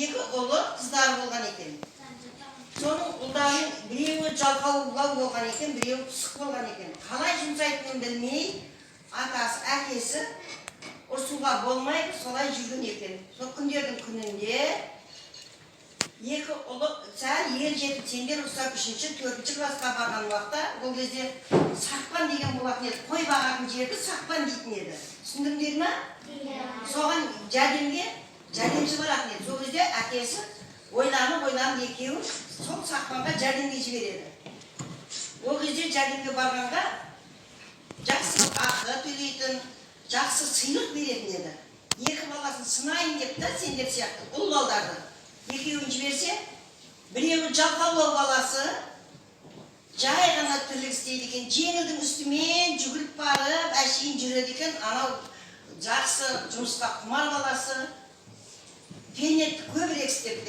екі ұлы қыздар болған екен. Соның ұлдарының біреуі жалқаулау болған екен, біреуі пысық болған екен. Қалай жұмсайтынын білмей, атасы, әкесі ұрсуға болмай солай жүрген екен. Сол күндердің күнінде екі ұлы сәл ел жетіп сендер ұқсап 3-4 классқа барған уақытта, ол кезде сақпан деген болатын еді. Қой бағатын жерді сақпан дейтін еді. Түсіндіңдер ме? Соған жәрдемші баратын еді. Сол кезде әкесі ойланып екеуі сол сақпанға жәрдемге жібереді. Ол кезде жәрдемге барғанға жақсы ақы төлейтін, жақсы сыйлық беретін еді. Екі баласын сынайын деп та сендер сияқты ұл балдарды екеуін жіберсе, біреуі жалқаулау баласы жай ғана тірлік істейді екен, жеңілдің үстімен жүгіріп барып, әшейін жүреді екен. Анау жақсы жұмысқа құмар баласы фенетті көбірек істепті.